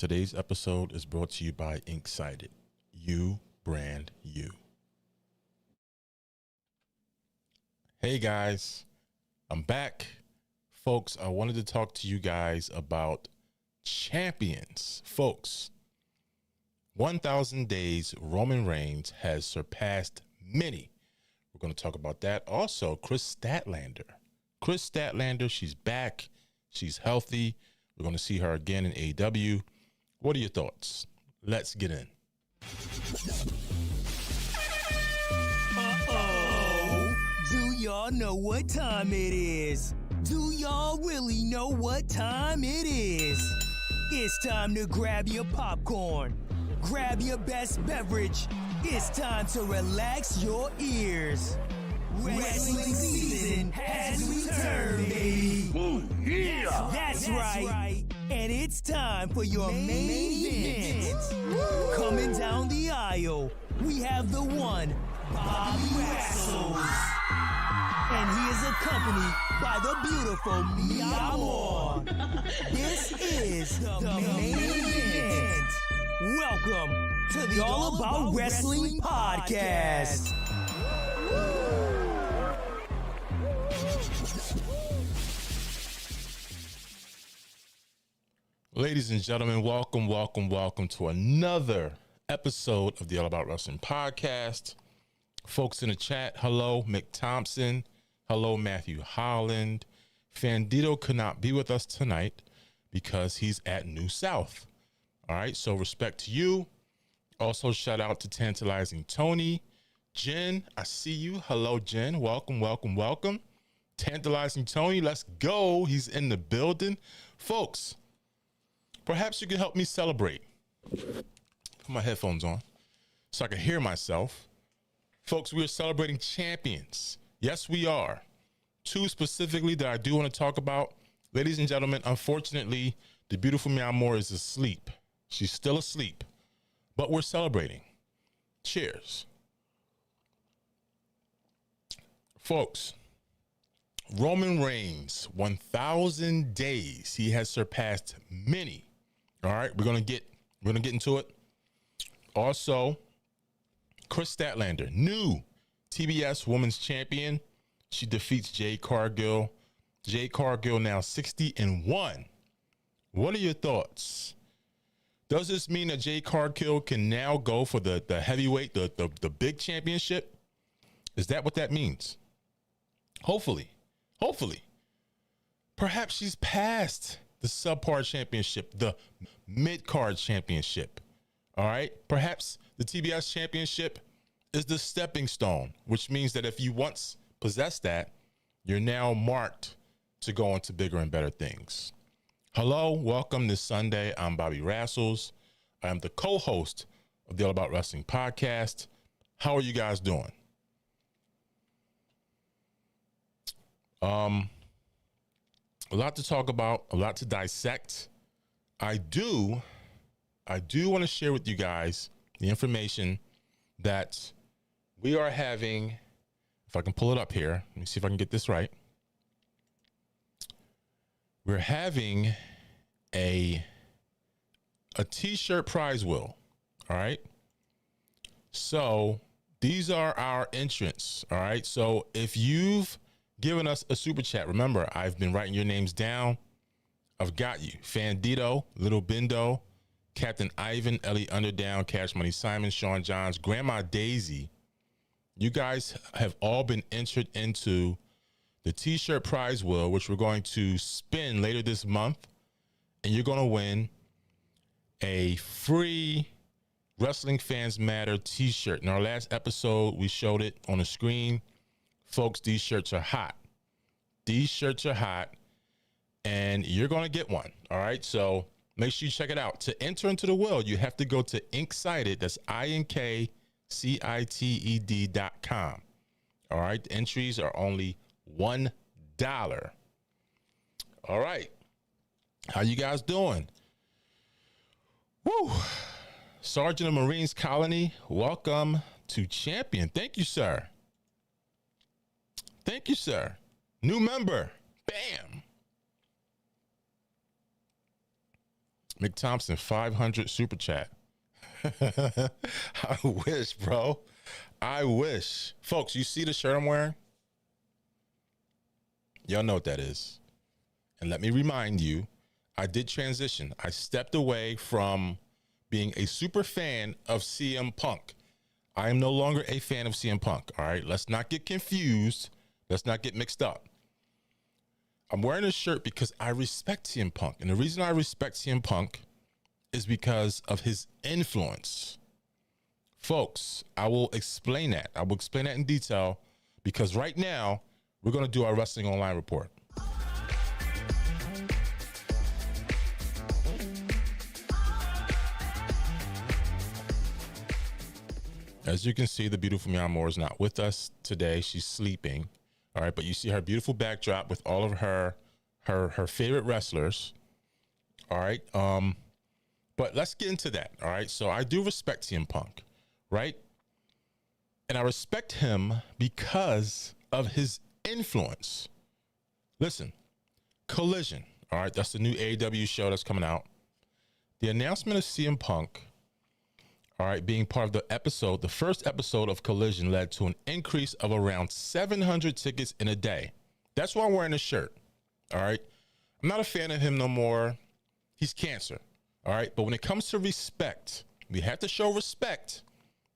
Today's episode is brought to you by Inksighted. You brand you. Hey guys, I'm back. Folks, I wanted to talk to you guys about champions. Folks, 1,000 days Roman Reigns has surpassed many. We're going to talk about that. Also, Kris Statlander. Kris Statlander, she's back. She's healthy. We're going to see her again in AEW. What are your thoughts? Let's get in. Uh-oh. Do y'all know what time it is? Do y'all really know what time it is? It's time to grab your popcorn. Grab your best beverage. It's time to relax your ears. Wrestling season has returned, baby. Yeah. That's right. And it's time for your main event. Coming down the aisle, we have the one, Bobby Wrestles. And he is accompanied by the beautiful Mia Moore. This is the main event. Welcome to the All About Wrestling podcast. Ladies and gentlemen, welcome to another episode of the All About Wrestling podcast. Folks in the chat, hello, Mick Thompson. Hello, Matthew Holland. Fandito could not be with us tonight because he's at New South. All right, so respect to you. Also, shout out to Tantalizing Tony. Jen, I see you. Hello, Jen. Welcome. Tantalizing Tony, let's go. He's in the building. Folks, perhaps you can help me celebrate. Put my headphones on so I can hear myself. Folks, we are celebrating champions. Yes, we are. Two specifically that I do want to talk about. Ladies and gentlemen, unfortunately, the beautiful Mia Moore is asleep. She's still asleep, but we're celebrating. Cheers. Folks, Roman Reigns, 1,000 days. He has surpassed many. All right, we're gonna get into it. Also, Kris Statlander, new TBS Women's Champion. She defeats Jade Cargill. Jade Cargill now 60-1. What are your thoughts? Does this mean that Jade Cargill can now go for the heavyweight, the big championship? Is that what that means? Hopefully. Perhaps she's past the subpar championship, the mid-card championship. All right? Perhaps the TBS championship is the stepping stone, which means that if you once possess that, you're now marked to go on to bigger and better things. Hello, welcome this Sunday. I'm Bobby Wrestles. I am the co-host of the All About Wrestling podcast. How are you guys doing? A lot to talk about, a lot to dissect. I do want to share with you guys the information that we are having. If I can pull it up here, let me see if I can get this right. We're having a t-shirt prize wheel. All right. So these are our entrants. All right. So if you've given us a super chat, remember, I've been writing your names down. I've got you. Fandito, Little Bindo, Captain Ivan, Ellie Underdown, Cash Money Simon, Sean Johns, Grandma Daisy. You guys have all been entered into the t-shirt prize wheel, which we're going to spin later this month. And you're going to win a free Wrestling Fans Matter t-shirt. In our last episode, we showed it on the screen. Folks, these shirts are hot. These shirts are hot. And you're going to get one. All right. So make sure you check it out. To enter into the wheel, you have to go to Inksighted. That's INKCITED.com. All right. The entries are only $1. All right. How you guys doing? Woo. Sergeant of Marines Colony, welcome to Champion. Thank you, sir. Thank you, sir. New member. Bam. Mick Thompson, 500 super chat. I wish, bro. I wish. Folks, you see the shirt I'm wearing? Y'all know what that is. And let me remind you, I did transition. I stepped away from being a super fan of CM Punk. I am no longer a fan of CM Punk, all right? Let's not get confused. Let's not get mixed up. I'm wearing this shirt because I respect CM Punk. And the reason I respect CM Punk is because of his influence. Folks, I will explain that. I will explain that in detail because right now, we're going to do our Wrestling Online report. As you can see, the beautiful Mia Moore is not with us today. She's sleeping. All right, but you see her beautiful backdrop with all of her favorite wrestlers. All right. But let's get into that. All right. So I do respect CM Punk, right? And I respect him because of his influence. Listen, Collision. All right. That's the new AEW show that's coming out. The announcement of CM Punk, all right, being part of the first episode of Collision led to an increase of around 700 tickets in a day. That's why I'm wearing this shirt. All right. I'm not a fan of him no more. He's cancer. All right. But when it comes to respect, we have to show respect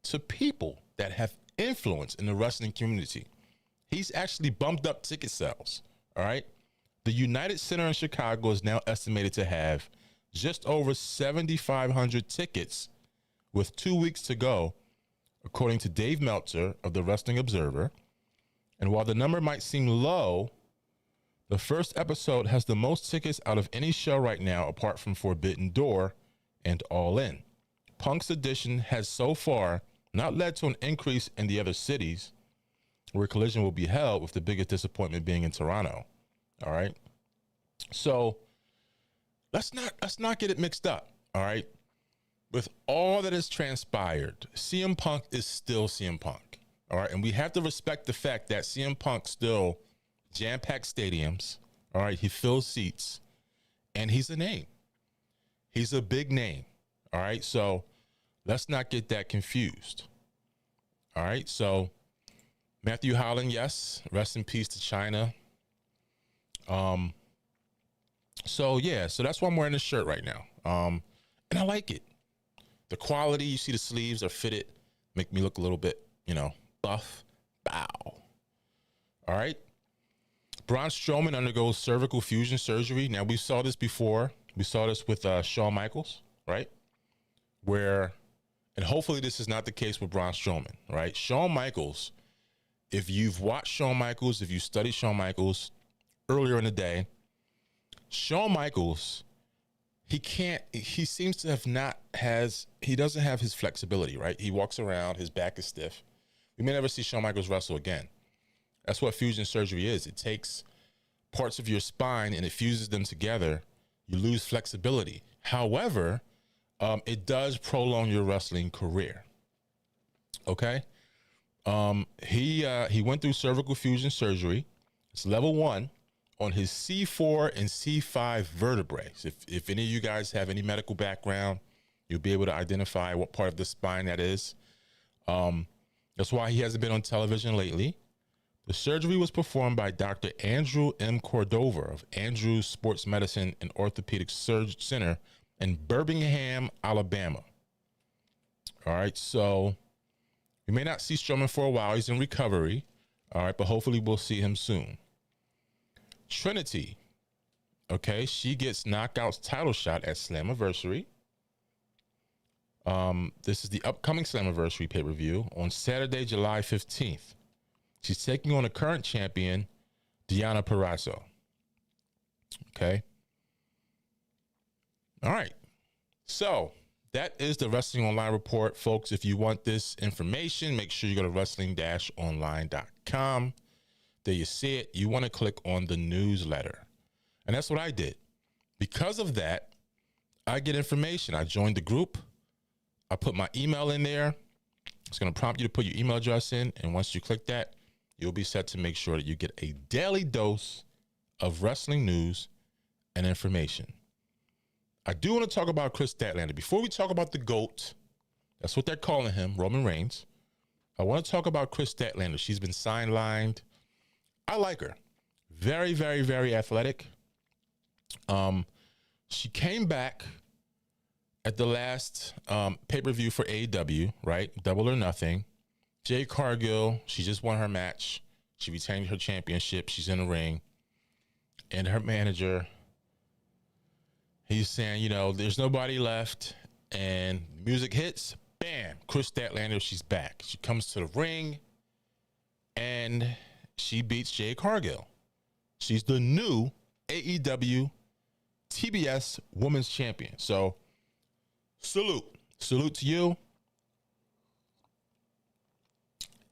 to people that have influence in the wrestling community. He's actually bumped up ticket sales. All right. The United Center in Chicago is now estimated to have just over 7,500 tickets with 2 weeks to go, according to Dave Meltzer of the Wrestling Observer. And while the number might seem low, the first episode has the most tickets out of any show right now, apart from Forbidden Door and All In. Punk's edition has so far not led to an increase in the other cities where Collision will be held, with the biggest disappointment being in Toronto. All right. So let's not get it mixed up. All right. With all that has transpired, CM Punk is still CM Punk. All right. And we have to respect the fact that CM Punk still jam-packed stadiums. All right. He fills seats and he's a name. He's a big name. All right. So let's not get that confused. All right. So Matthew Holland, yes. Rest in peace to China. So that's why I'm wearing this shirt right now. And I like it. The quality, you see the sleeves are fitted, make me look a little bit, buff. Bow. All right. Braun Strowman undergoes cervical fusion surgery. Now, we saw this before. We saw this with Shawn Michaels, right? And hopefully this is not the case with Braun Strowman, right? Shawn Michaels, if you've watched Shawn Michaels, if you studied Shawn Michaels earlier in the day, Shawn Michaels, he doesn't have his flexibility, right? He walks around, his back is stiff. We may never see Shawn Michaels wrestle again. That's what fusion surgery is. It takes parts of your spine and it fuses them together. You lose flexibility. However, it does prolong your wrestling career. Okay? He went through cervical fusion surgery. It's level 1 on his C4 and C5 vertebrae. If any of you guys have any medical background, you'll be able to identify what part of the spine that is. That's why he hasn't been on television lately. The surgery was performed by Dr. Andrew M. Cordova of Andrews Sports Medicine and Orthopedic Center in Birmingham, Alabama. All right, so we may not see Strowman for a while. He's in recovery. All right, but hopefully we'll see him soon. Trinity, okay, she gets Knockout's title shot at Slammiversary. This is the upcoming Slammiversary pay-per-view on Saturday, July 15th. She's taking on the current champion, Deonna Purrazzo. Okay. All right. So that is the Wrestling Online report, folks. If you want this information, make sure you go to wrestling-online.com. There you see it. You want to click on the newsletter. And that's what I did. Because of that, I get information. I joined the group. I put my email in there. It's going to prompt you to put your email address in. And once you click that, you'll be set to make sure that you get a daily dose of wrestling news and information. I do want to talk about Kris Statlander. Before we talk about the GOAT, that's what they're calling him, Roman Reigns. I want to talk about Kris Statlander. She's been sidelined. I like her. Very, very, very athletic. She came back at the last pay-per-view for AEW, right? Double or Nothing. Jade Cargill, she just won her match. She retained her championship. She's in the ring. And her manager, he's saying, you know, there's nobody left. And music hits. Bam. Kris Statlander, she's back. She comes to the ring. And she beats Jade Cargill. She's the new AEW TBS Women's Champion. So, salute. Salute to you.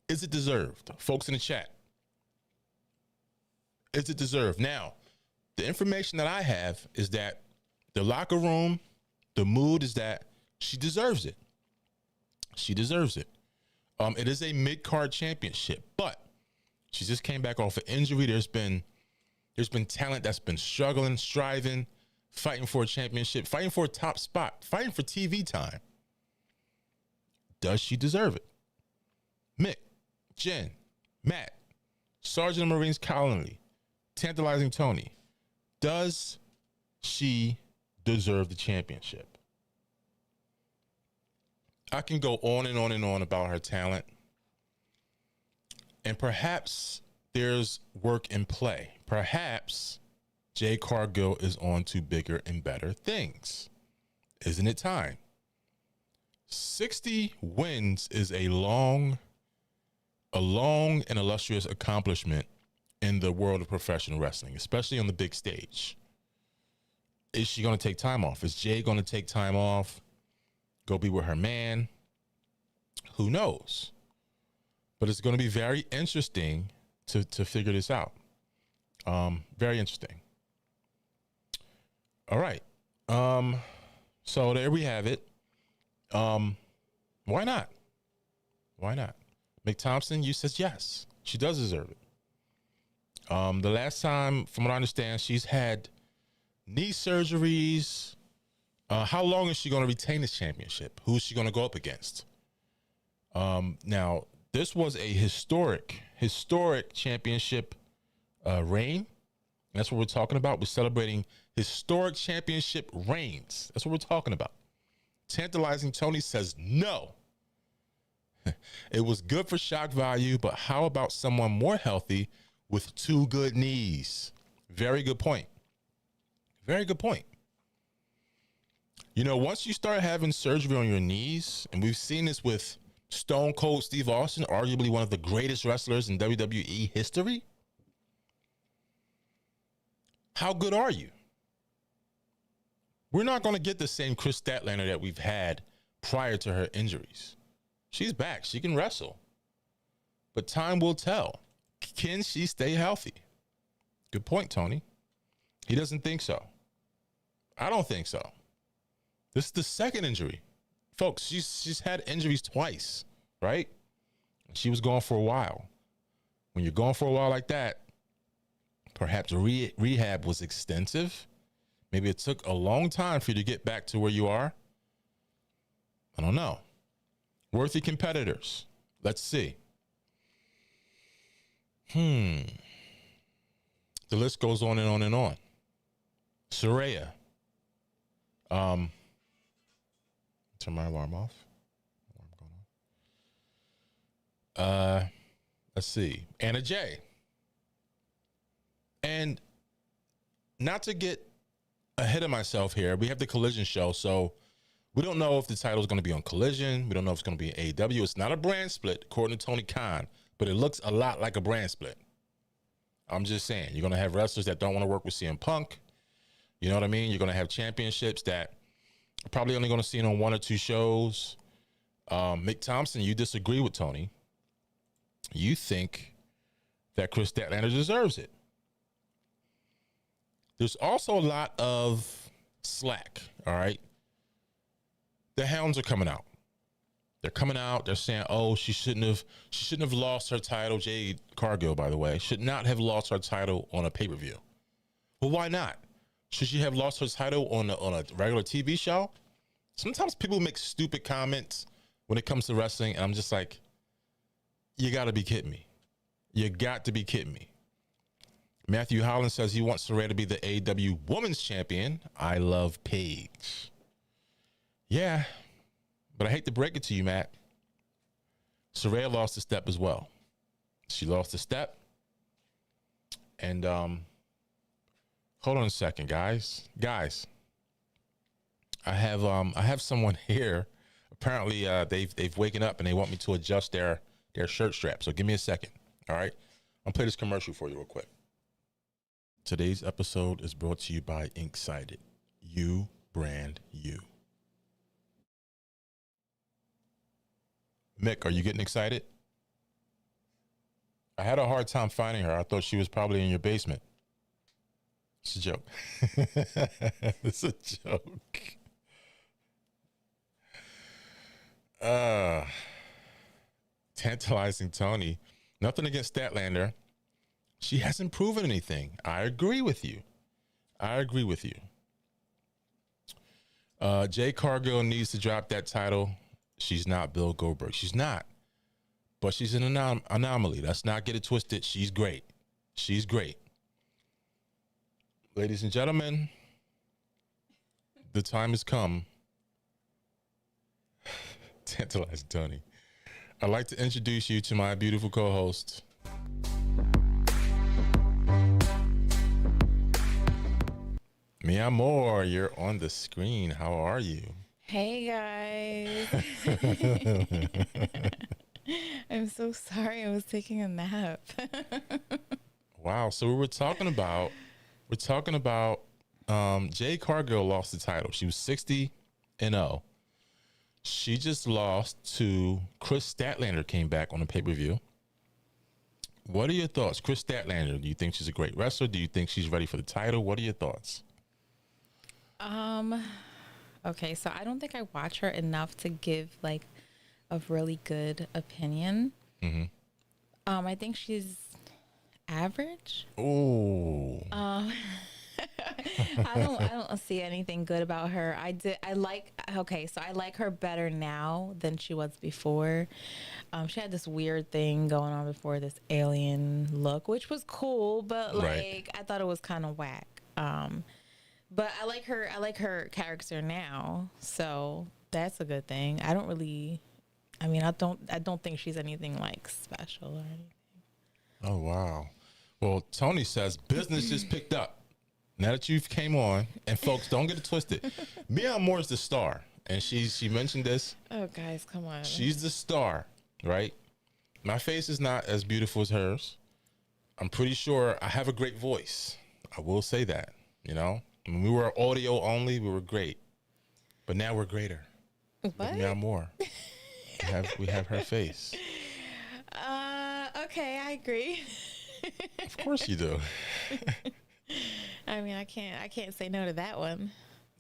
Is it deserved? Folks in the chat. Is it deserved? Now, the information that I have is that the locker room, the mood is that she deserves it. She deserves it. It is a mid-card championship, but she just came back off an injury. There's been talent that's been struggling, striving, fighting for a championship, fighting for a top spot, fighting for TV time. Does she deserve it? Mick, Jen, Matt, Sergeant of Marines Colony, Tantalizing Tony. Does she deserve the championship? I can go on and on and on about her talent. And perhaps there's work in play. Perhaps Jade Cargill is on to bigger and better things. Isn't it time? 60 wins is a long and illustrious accomplishment in the world of professional wrestling, especially on the big stage. Is she going to take time off? Is Jade going to take time off? Go be with her man? Who knows? But it's going to be very interesting to figure this out. Very interesting. All right. So there we have it. Why not? Why not? Mick Thompson, you says yes. She does deserve it. The last time, from what I understand, she's had knee surgeries. How long is she going to retain this championship? Who's she going to go up against? Now, this was a historic championship reign. That's what we're talking about. We're celebrating historic championship reigns. That's what we're talking about. Tantalizing Tony says no. It was good for shock value, but how about someone more healthy with two good knees? Very good point. Very good point. You know, once you start having surgery on your knees, and we've seen this with Stone Cold Steve Austin, arguably one of the greatest wrestlers in WWE history, how good are you? We're not going to get the same Kris Statlander that we've had prior to her injuries. She's back. She can wrestle. But time will tell. Can she stay healthy? Good point, Tony. He doesn't think so. I don't think so. This is the second injury. Folks, she's had injuries twice, right? She was gone for a while. When you're gone for a while like that, perhaps rehab was extensive. Maybe it took a long time for you to get back to where you are. I don't know. Worthy competitors. Let's see. The list goes on and on and on. Saraya. Turn my alarm off. Let's see. Anna Jay. And not to get ahead of myself here, we have the Collision show, so we don't know if the title is going to be on Collision. We don't know if it's going to be AEW. It's not a brand split, according to Tony Khan, but it looks a lot like a brand split. I'm just saying, you're going to have wrestlers that don't want to work with CM Punk. You know what I mean? You're going to have championships that are probably only going to see it on one or two shows. Mick Thompson, you disagree with Tony. You think that Kris Statlander deserves it. There's also a lot of slack, all right? The hounds are coming out. They're coming out. They're saying, "Oh, she shouldn't have lost her title." Jade Cargill, by the way, should not have lost her title on a pay-per-view. Well, why not? Should she have lost her title on a regular TV show? Sometimes people make stupid comments when it comes to wrestling, and I'm just like, you got to be kidding me. You got to be kidding me. Matthew Holland says he wants Saraya to be the AEW Women's Champion. I love Paige. Yeah, but I hate to break it to you, Matt. Saraya lost a step as well. She lost a step. And hold on a second, guys. I have someone here. Apparently, they've waken up and they want me to adjust their shirt strap. So give me a second. All right, I'll play this commercial for you real quick. Today's episode is brought to you by Inksighted. You brand you. Mick, are you getting excited? I had a hard time finding her. I thought she was probably in your basement. It's a joke. It's a joke. Tantalizing Tony. Nothing against Statlander. She hasn't proven anything. I agree with you. Jade Cargill needs to drop that title. She's not Bill Goldberg. She's not. But she's an anomaly. Let's not get it twisted. She's great. Ladies and gentlemen, the time has come. Tantalizing Tony. I'd like to introduce you to my beautiful co-host. Mi amor, you're on the screen. How are you? Hey guys. I'm so sorry. I was taking a nap. Wow. So we were talking about Jade Cargill lost the title. She was 60-0. She just lost to Kris Statlander, came back on the pay-per-view. What are your thoughts? Kris Statlander, do you think she's a great wrestler? Do you think she's ready for the title? What are your thoughts? Okay, so I don't think I watch her enough to give like a really good opinion. Mm-hmm. I think she's average. Oh. I don't see anything good about her. I like her better now than she was before. She had this weird thing going on before, this alien look, which was cool, but like Right. I thought it was kind of whack. But I like her character now, so that's a good thing. I don't think she's anything like special or anything. Oh, wow. Well, Tony says business just picked up. Now that you've came on, and folks, don't get it twisted. Mia Moore is the star, and she mentioned this. Oh, guys, come on. She's the star, right? My face is not as beautiful as hers. I'm pretty sure I have a great voice. I will say that, you know? When we were audio only, we were great. But now we're greater. What? Mia Moore. We have her face. Okay, I agree. Of course you do. I mean, I can't say no to that one.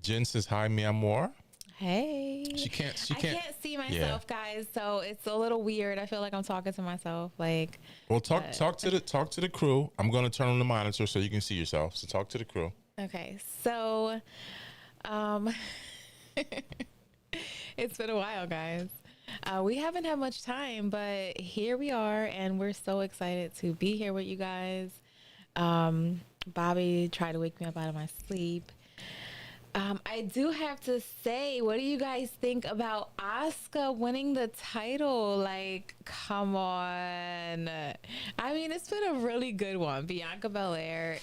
Jen says hi, Mia Moore. Hey. She can't I can't see myself, guys, so it's a little weird. I feel like I'm talking to myself. Like, well, talk to the crew. I'm gonna turn on the monitor so you can see yourself. So talk to the crew. okay, so it's been a while, guys. We haven't had much time, but here we are, and we're so excited to be here with you guys. Bobby tried to wake me up out of my sleep. I do have to say, what do you guys think about Asuka winning the title? Like, come on. I mean, it's been a really good one. Bianca Belair,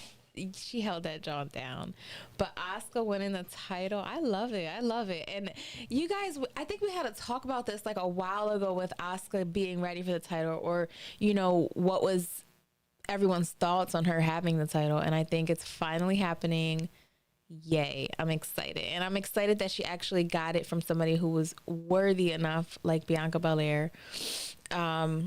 she held that jaw down. But Asuka winning the title, I love it. And you guys, I think we had to talk about this like a while ago with Asuka being ready for the title, or, you know, what was everyone's thoughts on her having the title. And I think it's finally happening. Yay. I'm excited. And I'm excited that she actually got it from somebody who was worthy enough, like Bianca Belair. I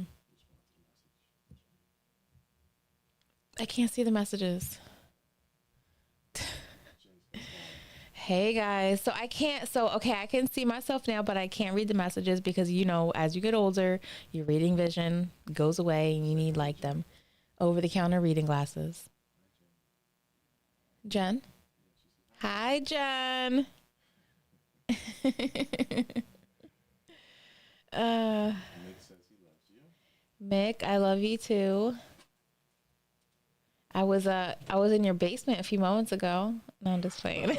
can't see the messages. Hey guys. So I can see myself now, but I can't read the messages because, you know, as you get older, your reading vision goes away and you need like them over the counter reading glasses. Jen? Hi, Jen. Mick, I love you too. I was in your basement a few moments ago. No, I'm just playing.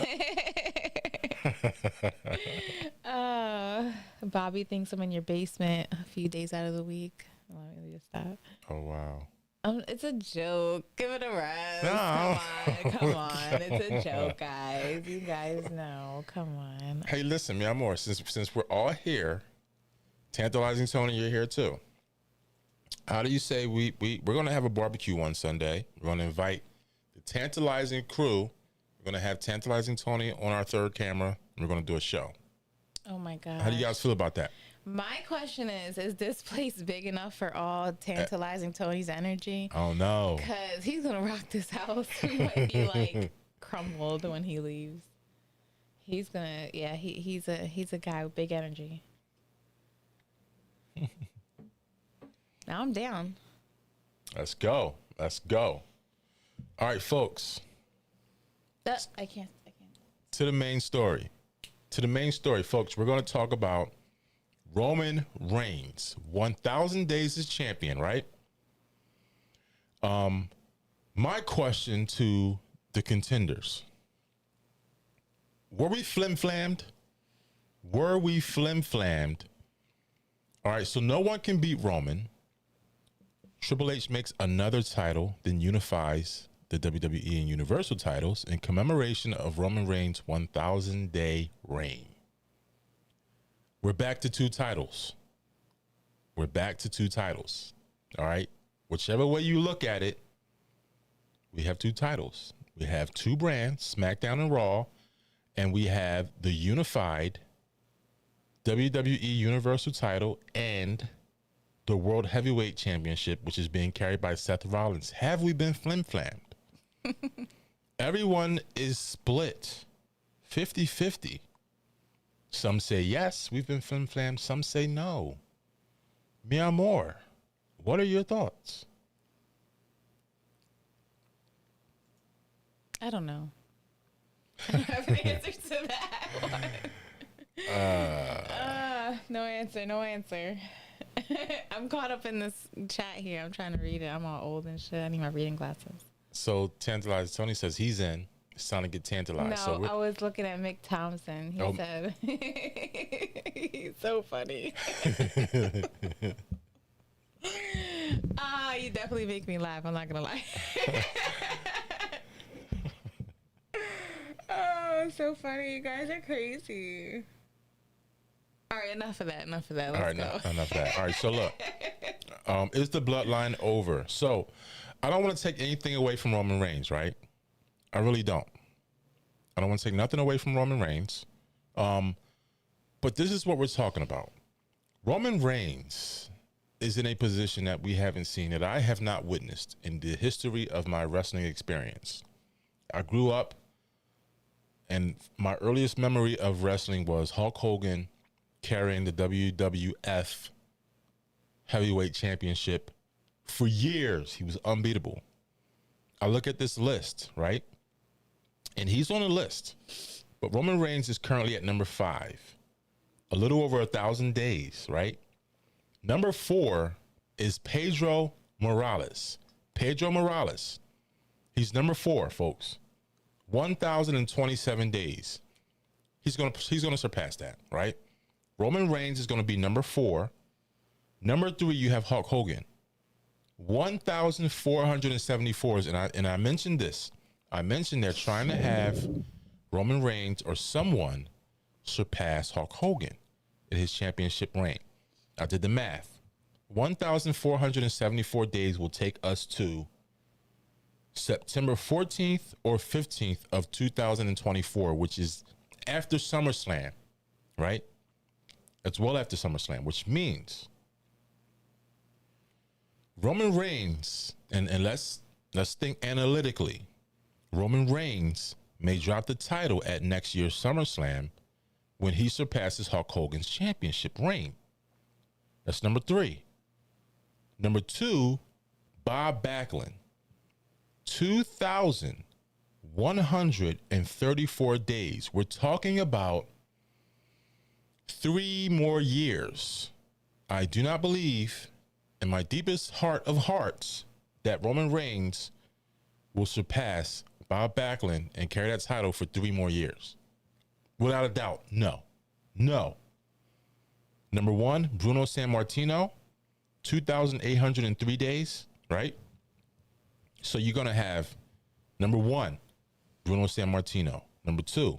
Bobby thinks I'm in your basement a few days out of the week. Let me just stop. Oh wow. It's a joke. Give it a rest. No. Come on. It's a joke, guys. You guys know. Come on. Hey, listen, man, more since we're all here, Tantalizing Tony, you're here too. How do you say we're going to have a barbecue one Sunday? We're going to invite the Tantalizing crew. We're going to have Tantalizing Tony on our third camera. And we're going to do a show. Oh my God. How do you guys feel about that? My question is this place big enough for all Tantalizing Tony's energy? Oh no. Because he's going to rock this house. We might be like crumbled when he leaves. He's going to, yeah, he's a guy with big energy. Now I'm down. Let's go. All right, folks. I can't. To the main story, folks. We're going to talk about Roman Reigns, 1,000 days as champion, right? My question to the contenders: were we flim-flammed? All right, so no one can beat Roman. Triple H makes another title, then unifies the WWE and Universal titles in commemoration of Roman Reigns' 1,000-day reign. We're back to two titles. All right? Whichever way you look at it, we have two titles. We have two brands, SmackDown and Raw, and we have the unified WWE Universal title and the World Heavyweight Championship, which is being carried by Seth Rollins. Have we been flim-flammed? Everyone is split 50-50. Some say yes, we've been flim-flammed. Some say no. Mi amor, what are your thoughts? I don't know. I don't have an answer to that one. No answer. I'm caught up in this chat here. I'm trying to read it. I'm all old and shit. I need my reading glasses. So Tantalized Tony says he's in. It's time to get tantalized. No, So I was looking at Mick Thompson. He said, he's so funny. You definitely make me laugh. I'm not going to lie. Oh, so funny. You guys are crazy. All right, enough of that. Let's go. Enough of that. All right, so look, is the bloodline over? So I don't want to take anything away from Roman Reigns, right? I really don't. I don't want to take nothing away from Roman Reigns. But this is what we're talking about. Roman Reigns is in a position that we haven't seen, that I have not witnessed in the history of my wrestling experience. I grew up, and my earliest memory of wrestling was Hulk Hogan carrying the WWF Heavyweight Championship for years. He was unbeatable. I look at this list, right? And he's on the list. But Roman Reigns is currently at number 5. A little over 1,000 days, right? Number 4 is Pedro Morales. He's number 4, folks. 1,027 days. He's gonna surpass that, right? Roman Reigns is gonna be number 4. Number 3, you have Hulk Hogan. 1,474, and I mentioned this. I mentioned they're trying to have Roman Reigns or someone surpass Hulk Hogan in his championship reign. I did the math. 1,474 days will take us to September 14th or 15th of 2024, which is after SummerSlam, right? It's well after SummerSlam, which means Roman Reigns, and let's think analytically, Roman Reigns may drop the title at next year's SummerSlam when he surpasses Hulk Hogan's championship reign. That's number 3. Number 2, Bob Backlund. 134 days. We're talking about 3 more years. I do not believe in my deepest heart of hearts that Roman Reigns will surpass Bob Backlund and carry that title for 3 more years. Without a doubt, no. No. Number 1, Bruno Sammartino, 2,803 days, right? So you're going to have number 1, Bruno Sammartino. Number 2,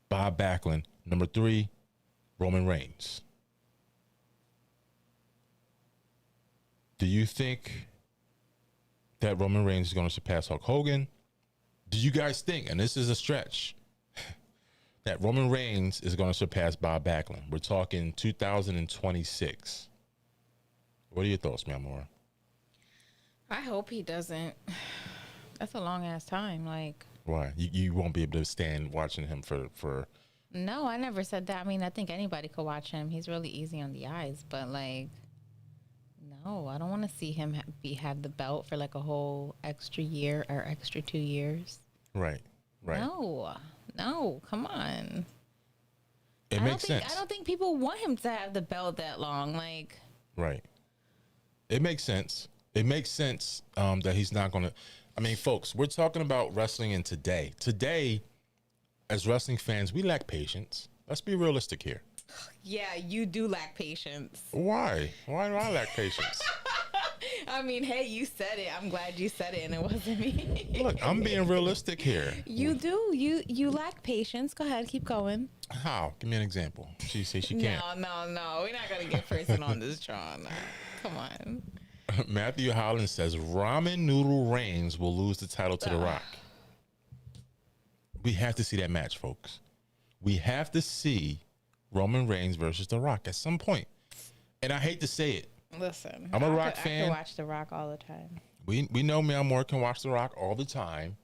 Bob Backlund. Number 3, Roman Reigns. Do you think that Roman Reigns is going to surpass Hulk Hogan? Do you guys think, and this is a stretch, that Roman Reigns is going to surpass Bob Backlund? We're talking 2026. What are your thoughts, ma'am, Maura? I hope he doesn't. That's a long ass time. Like, why? You won't be able to stand watching him for. No, I never said that. I mean, I think anybody could watch him. He's really easy on the eyes, but like, no, I don't want to see him have the belt for like a whole extra year or extra 2 years. Right. No, come on. It makes sense. I don't think people want him to have the belt that long. Like, right. It makes sense. It makes sense that he's not going to. I mean, folks, we're talking about wrestling in today. Today, as wrestling fans, we lack patience. Let's be realistic here. Yeah, you do lack patience. Why? Why do I lack patience? I mean, hey, you said it. I'm glad you said it and it wasn't me. Look, I'm being realistic here. You do. You lack patience. Go ahead, keep going. How? Give me an example. She says she can't. No. We're not going to get person on this, Sean. Come on. Matthew Holland says Ramen Noodle Reigns will lose the title to The Rock. We have to see that match, folks. We have to see Roman Reigns versus The Rock at some point. And I hate to say it. Listen, I'm a Rock fan. I can watch The Rock all the time. We know Mel Moore can watch The Rock all the time.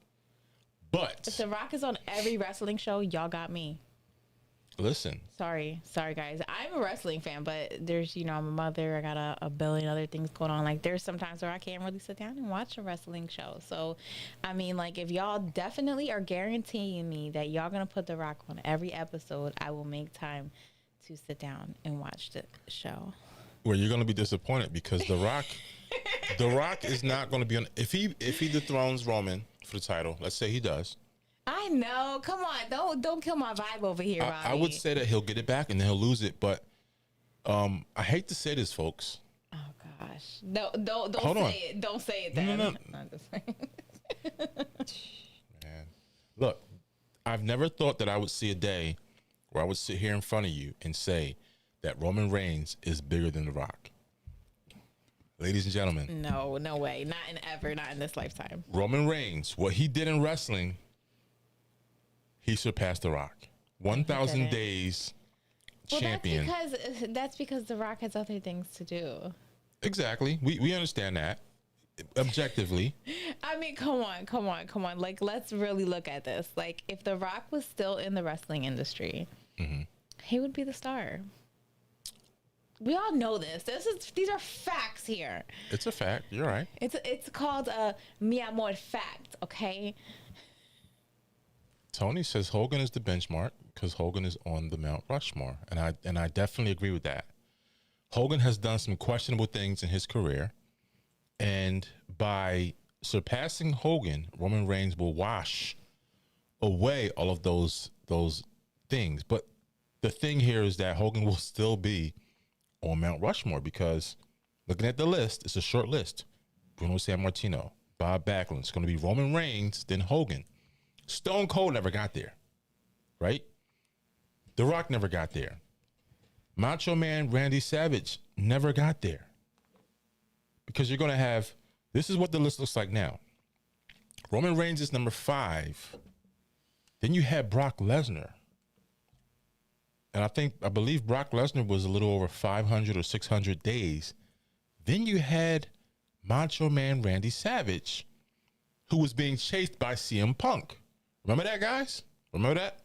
But if The Rock is on every wrestling show, y'all got me. Listen. Sorry, guys. I'm a wrestling fan, but there's, I'm a mother. I got a billion other things going on. Like, there's sometimes where I can't really sit down and watch a wrestling show. So, I mean, like, if y'all definitely are guaranteeing me that y'all going to put The Rock on every episode, I will make time to sit down and watch the show. Well, you're going to be disappointed because The Rock is not going to be on. If he dethrones Roman for the title, let's say he does. I know. Come on. Don't kill my vibe over here, Ronnie. I would say that he'll get it back and then he'll lose it, but I hate to say this, folks. Oh gosh. No, don't Hold say on. it. Don't say it then. No. I'm just saying. Man. Look, I've never thought that I would see a day where I would sit here in front of you and say that Roman Reigns is bigger than The Rock. Ladies and gentlemen. No way. Not in this lifetime. Roman Reigns, what he did in wrestling, he surpassed The Rock. 1,000 days champion. That's because The Rock has other things to do. Exactly. We understand that. Objectively. I mean, come on. Like, let's really look at this. Like, if The Rock was still in the wrestling industry, he would be the star. We all know this. These are facts here. It's a fact. You're right. It's called a mi amor fact, okay? Tony says Hogan is the benchmark because Hogan is on the Mount Rushmore, and I definitely agree with that. Hogan has done some questionable things in his career, and by surpassing Hogan, Roman Reigns will wash away all of those things. But the thing here is that Hogan will still be on Mount Rushmore because looking at the list, it's a short list. Bruno Sammartino, Bob Backlund. It's going to be Roman Reigns, then Hogan. Stone Cold never got there, right? The Rock never got there. Macho Man Randy Savage never got there. Because you're going to have, this is what the list looks like now. Roman Reigns is number 5. Then you had Brock Lesnar. And I believe Brock Lesnar was a little over 500 or 600 days. Then you had Macho Man Randy Savage, who was being chased by CM Punk. Remember that, guys? Remember that?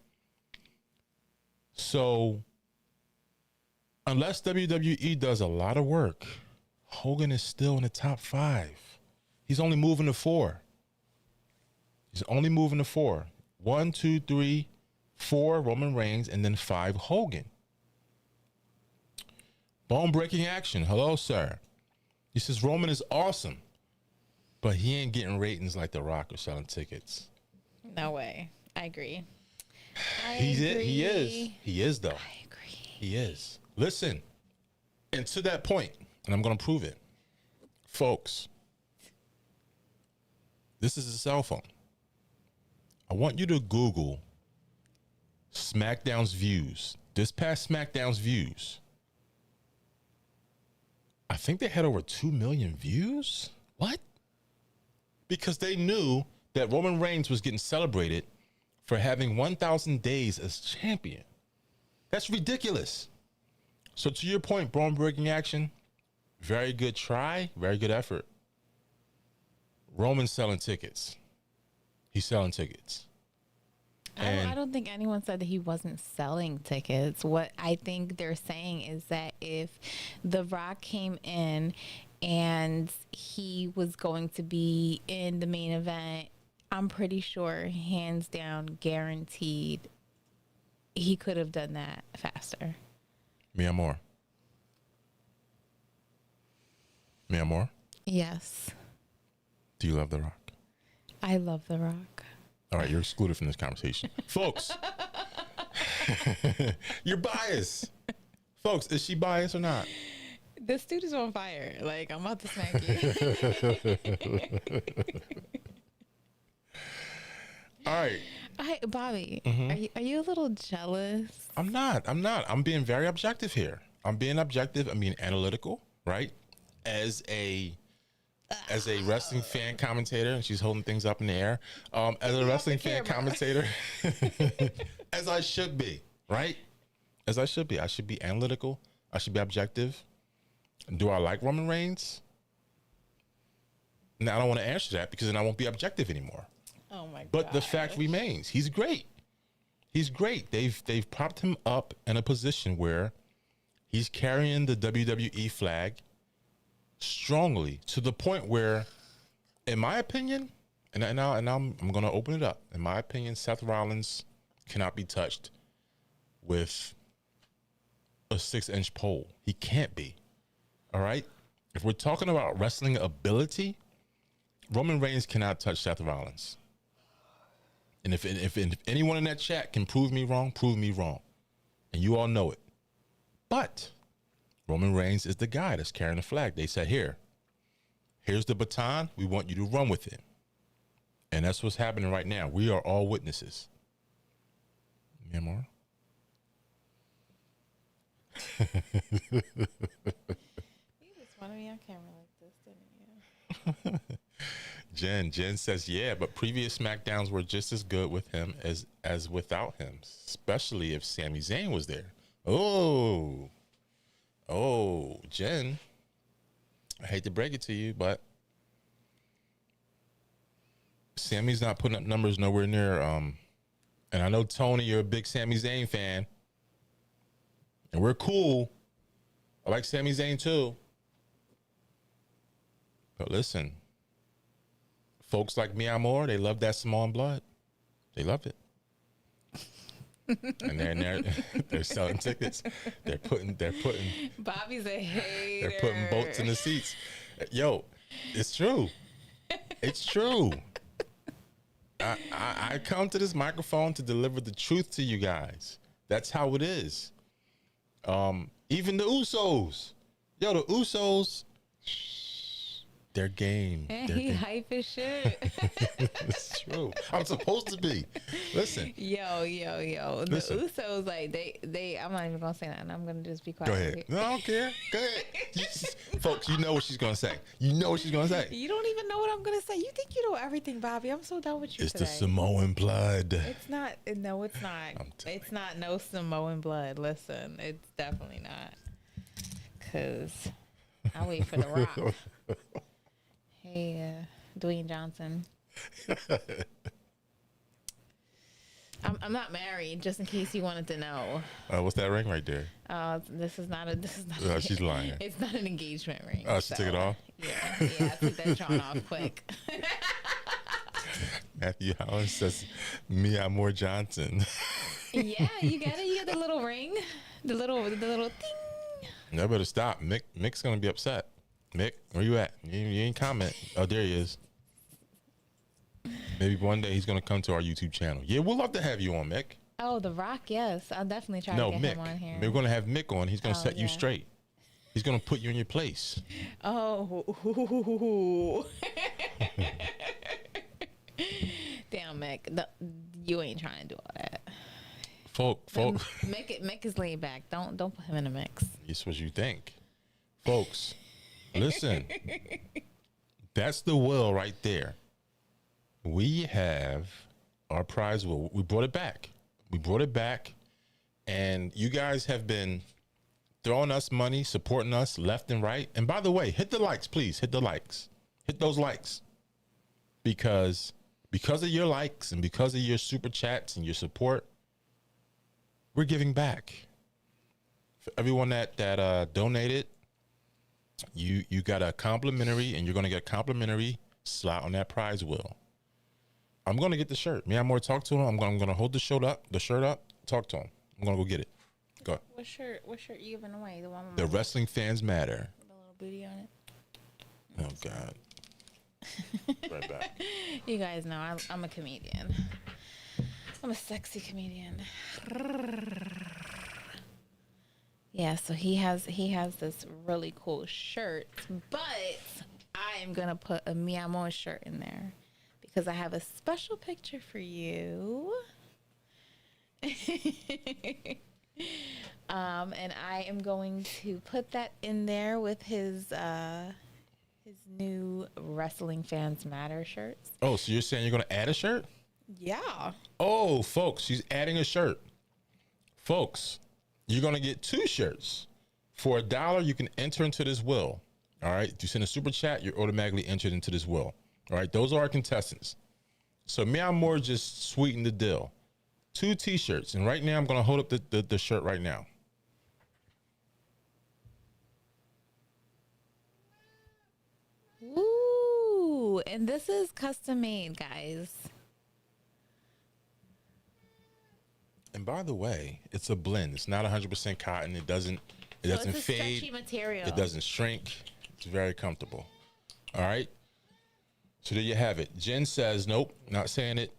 So, unless WWE does a lot of work, Hogan is still in the top 5. He's only moving to 4. He's only moving to 4. 1, 2, 3, 4 Roman Reigns, and then 5 Hogan. Bone breaking action. Hello, sir. He says Roman is awesome, but he ain't getting ratings like The Rock or selling tickets. No way. I agree. He is. He is, though. I agree. He is. Listen, and to that point, and I'm going to prove it. Folks, this is a cell phone. I want you to Google SmackDown's views. This past SmackDown's views. I think they had over 2 million views. What? Because they knew that Roman Reigns was getting celebrated for having 1,000 days as champion. That's ridiculous. So to your point, bone breaking action, very good try, very good effort. Roman's selling tickets. He's selling tickets. I don't think anyone said that he wasn't selling tickets. What I think they're saying is that if The Rock came in and he was going to be in the main event, I'm pretty sure, hands down, guaranteed, he could have done that faster. Mi amor. Mi amor. Yes. Do you love The Rock? I love The Rock. All right, you're excluded from this conversation. Folks, you're biased. Folks, is she biased or not? This dude is on fire. Like, I'm about to smack you. All right. Hi, Bobby. Mm-hmm. Are you a little jealous? I'm not. I'm being very objective here. I'm being objective. I'm being analytical, right? As a wrestling fan commentator, and she's holding things up in the air. As a wrestling fan commentator, as I should be, right? As I should be. I should be analytical. I should be objective. Do I like Roman Reigns? Now, I don't want to answer that because then I won't be objective anymore. Oh my god. But the fact remains, he's great. He's great. They've propped him up in a position where he's carrying the WWE flag strongly to the point where, in my opinion, and I'm going to open it up. In my opinion, Seth Rollins cannot be touched with a 6-inch pole. He can't be. All right? If we're talking about wrestling ability, Roman Reigns cannot touch Seth Rollins. And if anyone in that chat can prove me wrong, prove me wrong. And you all know it. But Roman Reigns is the guy that's carrying the flag. They said, here's the baton. We want you to run with it. And that's what's happening right now. We are all witnesses. Yeah, more? You just wanted me on camera like this, didn't you? Jen says, yeah, but previous SmackDowns were just as good with him as without him, especially if Sami Zayn was there. Oh, Jen, I hate to break it to you, but Sami's not putting up numbers nowhere near. And I know, Tony, you're a big Sami Zayn fan, and we're cool. I like Sami Zayn too. But listen, folks like Mi Amor, they love that Samoan blood. They love it. And they're selling tickets. They're putting Bobby's a hater. They're putting boats in the seats. Yo, it's true. It's true. I come to this microphone to deliver the truth to you guys. That's how it is. Even the Usos. Yo, the Usos, they're game. He hype as shit. It's true. I'm supposed to be. Listen. Yo. Listen. The Usos, like, they I'm not even gonna say nothing. I'm gonna just be quiet. Go ahead. No, I don't care. Go ahead. Folks, you know what she's gonna say. You know what she's gonna say. You don't even know what I'm gonna say. You think you know everything, Bobby. I'm so done with you It's today. the Samoan blood. It's not. No, it's not. It's not no Samoan blood. Listen, it's definitely not. Cause I wait for the Rock. Hey, Dwayne Johnson. I'm not married, just in case you wanted to know. What's that ring right there? This is not. Oh, she's lying. It's not an engagement ring. Oh, she took it off? Yeah, I took that John off quick. Matthew Howard says, Mia Moore Johnson. Yeah, you get it. You get the little ring, the little thing. No, better stop. Mick's gonna be upset. Mick, where you at? You ain't comment. Oh, there he is. Maybe one day he's gonna come to our YouTube channel. Yeah, we'll love to have you on, Mick. Oh, The Rock, yes. I'll definitely try to get Mick. him on here. We're gonna have Mick on. He's gonna set you yeah. straight. He's gonna put you in your place. Oh. Damn, Mick. You ain't trying to do all that. Folk. Mick is laid back. Don't put him in a mix. It's what you think. Folks, listen. That's the will right there. We have our prize will. We brought it back. And you guys have been throwing us money, supporting us left and right. And by the way, hit the likes, please. Hit the likes. Hit those likes. Because of your likes and because of your super chats and your support, we're giving back. For everyone that donated, you got a complimentary, and you're going to get a complimentary slot on that prize wheel. I'm going to get the shirt. Me and More talk to him. I'm going to hold the shirt up, talk to him. I'm going to go get it. Go. What shirt you giving away? The one with The Wrestling Fans Matter. the little booty on it. Oh, God. Right back. You guys know I'm a comedian. I'm a sexy comedian. Yeah, so he has this really cool shirt, but I am gonna put a Mi Amor shirt in there because I have a special picture for you. And I am going to put that in there with his new Wrestling Fans Matter shirts. Oh, so you're saying you're going to add a shirt? Yeah. Oh, folks, she's adding a shirt. Folks, you're going to get 2 shirts. For $1, you can enter into this will. All right. If you send a super chat, you're automatically entered into this will. All right. Those are our contestants. So Meow Moore just sweetened the deal. 2 T-shirts. And right now, I'm going to hold up the shirt right now. Ooh, and this is custom made, guys. And by the way, it's a blend. It's not 100% cotton. It doesn't So it's a fade. stretchy material. It doesn't shrink. It's very comfortable. All right. So there you have it. Jen says, nope, not saying it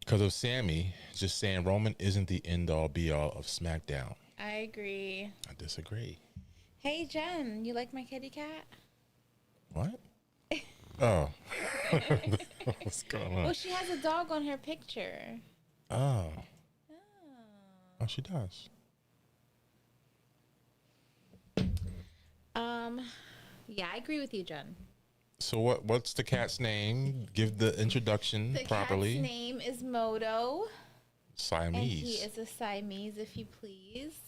because of Sammy. Just saying Roman isn't the end all be all of SmackDown. I agree. I disagree. Hey, Jen, you like my kitty cat? What? Oh. What's going on? Well, she has a dog on her picture. Oh. Oh, she does. Yeah, I agree with you, Jen. So what's the cat's name? Give the introduction The properly. cat's name is Moto. Siamese. And he is a Siamese, if you please.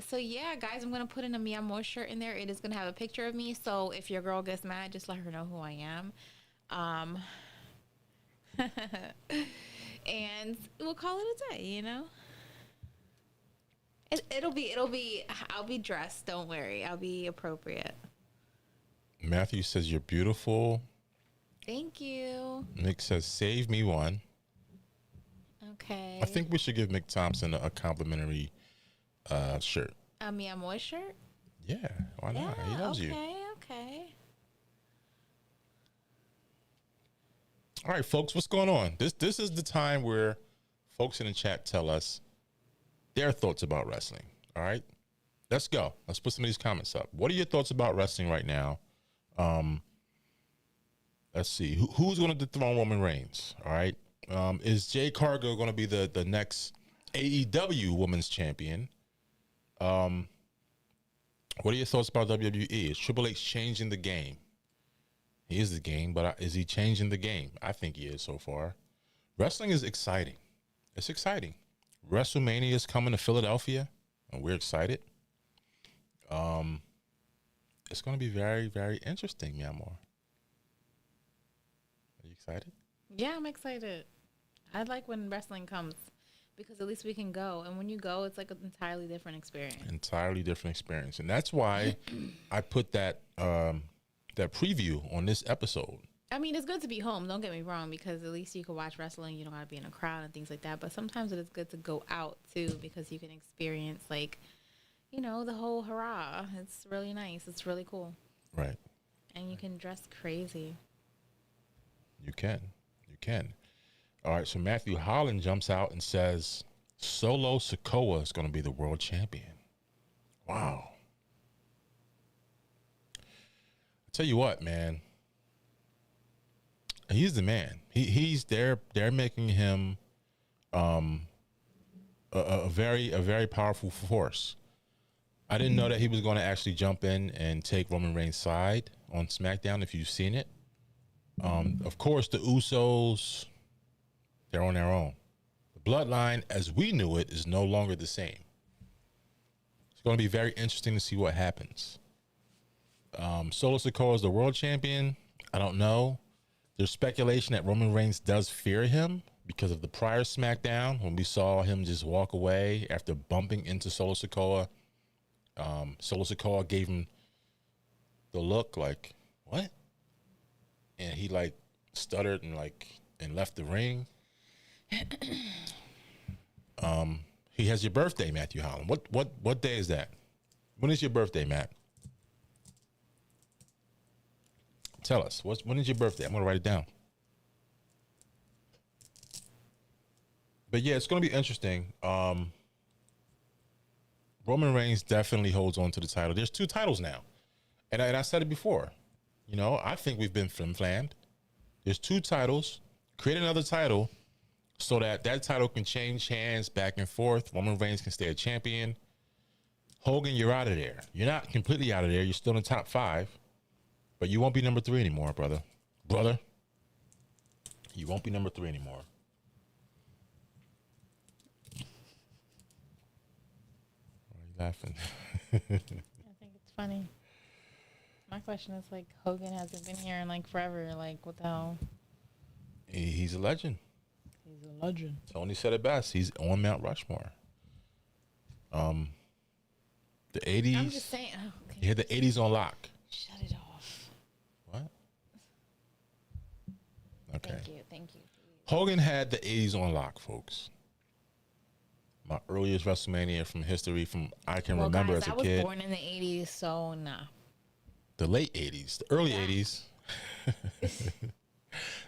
So yeah, guys, I'm gonna put in a Mi Amor shirt in there. It is gonna have a picture of me. So if your girl gets mad, just let her know who I am. And we'll call it a day, you know. It'll be. I'll be dressed. Don't worry. I'll be appropriate. Matthew says you're beautiful. Thank you. Nick says save me one. Okay. I think we should give Mick Thompson a complimentary shirt. A Mi Amor shirt. Yeah, why not? Yeah. He loves okay. you. Okay. All right, folks, what's going on? This is the time where folks in the chat tell us their thoughts about wrestling. All right, let's go. Let's put some of these comments up. What are your thoughts about wrestling right now? Let's see. Who's going to dethrone Roman Reigns? All right. Is Jade Cargill going to be the next AEW Women's Champion? What are your thoughts about WWE? Is Triple H changing the game? He is the game, but is he changing the game? I think he is so far. Wrestling is exciting. It's exciting. WrestleMania is coming to Philadelphia, and we're excited. It's going to be very, very interesting, Myanmar. Are you excited? Yeah, I'm excited. I like when wrestling comes because at least we can go. And when you go, it's like an entirely different experience. Entirely different experience. And that's why I put that that preview on this episode. I mean, it's good to be home. Don't get me wrong, because at least you can watch wrestling. You don't got to be in a crowd and things like that. But sometimes it is good to go out too, because you can experience the whole hurrah. It's really nice. It's really cool. Right. And you can dress crazy. You can. All right. So Matthew Holland jumps out and says Solo Sikoa is going to be the world champion. Wow. I tell you what, man. He's the man. He's they're making him a very powerful force. I didn't know that he was going to actually jump in and take Roman Reigns' side on SmackDown. If you've seen it, of course the Usos, they're on their own. The bloodline, as we knew it, is no longer the same. It's going to be very interesting to see what happens. Solo Sikoa is the world champion. I don't know. There's speculation that Roman Reigns does fear him because of the prior SmackDown when we saw him just walk away after bumping into Solo Sikoa. Solo Sikoa gave him the look like, what? And he stuttered and left the ring. He has your birthday, Matthew Holland. What day is that? When is your birthday, Matt? Tell us. When is your birthday? I'm going to write it down. But yeah, it's going to be interesting. Roman Reigns definitely holds on to the title. There's 2 titles now. And I said it before. I think we've been flim-flammed. There's 2 titles. Create another title so that title can change hands back and forth. Roman Reigns can stay a champion. Hogan, you're out of there. You're not completely out of there. You're still in the top 5. But you won't be number 3 anymore, brother. You won't be number 3 anymore. Why are you laughing? I think it's funny. My question is Hogan hasn't been here in forever. What the hell? He's a legend. He's a legend. Tony said it best. He's on Mount Rushmore. The 80s. I'm just saying. Oh, okay. He had the 80s on lock. Shut it off. What? Okay. Thank you. Hogan had the 80s on lock, folks. My earliest WrestleMania from history, I can remember guys, as a I kid. was born in the 80s, so nah. The late 80s, the early 80s.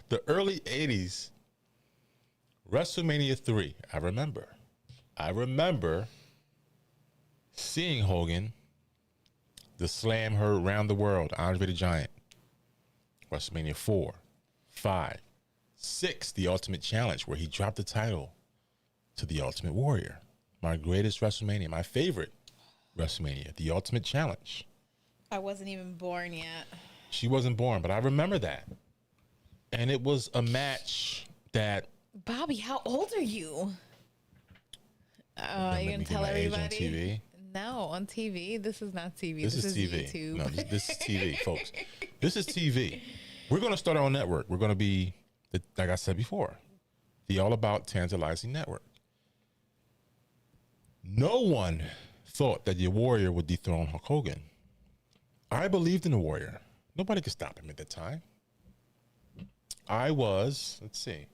The early 80s, WrestleMania 3, I remember seeing Hogan, the slam heard around the world, Andre the Giant. WrestleMania 4, 5, 6, the Ultimate Challenge, where he dropped the title to the Ultimate Warrior. My greatest WrestleMania, my favorite WrestleMania, the Ultimate Challenge. I wasn't even born yet. She wasn't born, but I remember that. And it was a match that... Bobby, how old are you? You gonna tell everybody? On TV? No, on TV. This is not TV. This is TV. YouTube. No, this is TV, folks. This is TV. We're going to start our own network. We're going to be, like I said before, the All About Tantalizing Network. No one thought that the Warrior would dethrone Hulk Hogan. I believed in the Warrior. Nobody could stop him at that time. I was, let's see.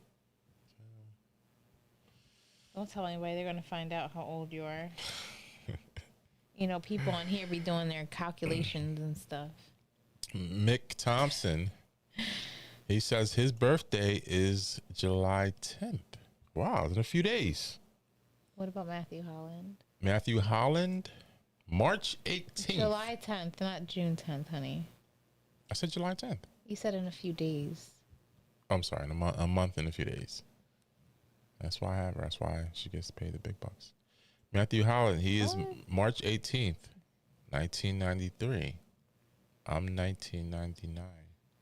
Don't tell anybody. They're going to find out how old you are. People on here be doing their calculations and stuff. Mick Thompson, he says his birthday is July 10th. Wow, it's in a few days. What about Matthew Holland? Matthew Holland, March 18th. July 10th, not June 10th, honey. I said July 10th. You said in a few days. I'm sorry, in a month and a few days. That's why I have her. That's why she gets to pay the big bucks. Matthew Holland, he is March 18th, 1993. I'm 1999.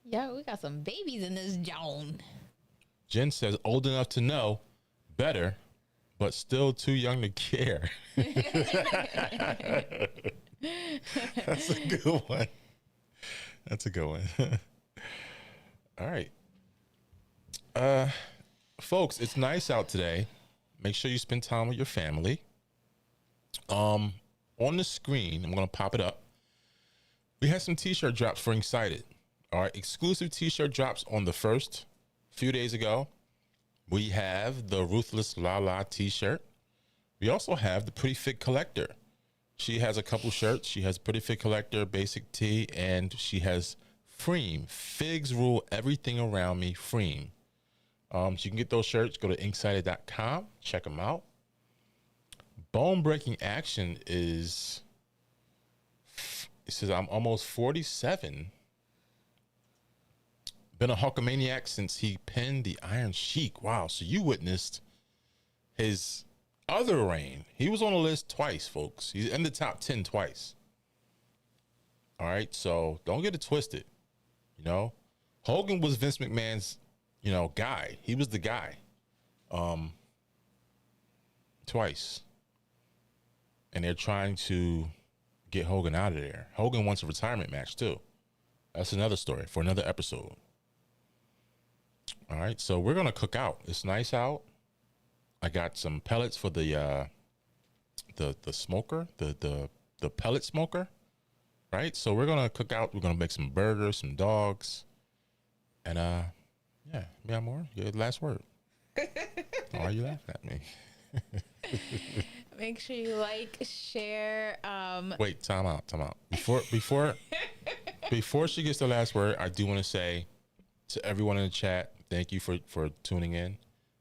Yeah, we got some babies in this Joan. Jen says, old enough to know better, but still too young to care. That's a good one. That's a good one. All right. Folks, it's nice out today. Make sure you spend time with your family. On the screen, I'm going to pop it up. We had some t-shirt drops for Excited. All right, exclusive t-shirt drops on the 1st. Few days ago, we have the Ruthless Lala t-shirt. We also have the Pretty Fit Collector. She has a couple shirts. She has Pretty Fit Collector, Basic Tee, and she has Freem. Figs rule everything around me, Freem. So you can get those shirts. Go to inksider.com. Check them out. Bone Breaking Action is, it says, I'm almost 47. Been a Hulkamaniac since he pinned the Iron Sheik. Wow. So you witnessed his other reign. He was on the list twice, folks. He's in the top 10 twice. All right. So don't get it twisted. You know, Hogan was Vince McMahon's, guy. He was the guy. Twice. And they're trying to get Hogan out of there. Hogan wants a retirement match too. That's another story for another episode. All right, so we're gonna cook out. It's nice out. I got some pellets for the smoker, the pellet smoker. Right, so we're gonna cook out. We're gonna make some burgers, some dogs, and yeah, more. Your last word. Why are you laughing at me? Make sure you like, share. Wait, time out. Before she gets the last word, I do want to say to everyone in the chat, thank you for tuning in.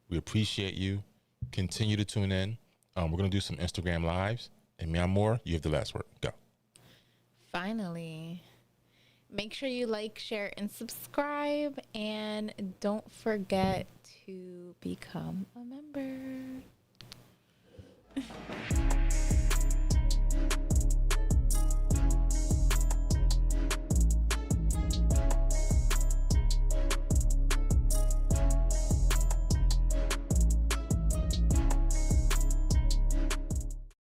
We appreciate you. Continue to tune in. We're gonna do some Instagram lives. And Meow Moore, you have the last word. Go. Finally, make sure you like, share, and subscribe. And don't forget to become a member.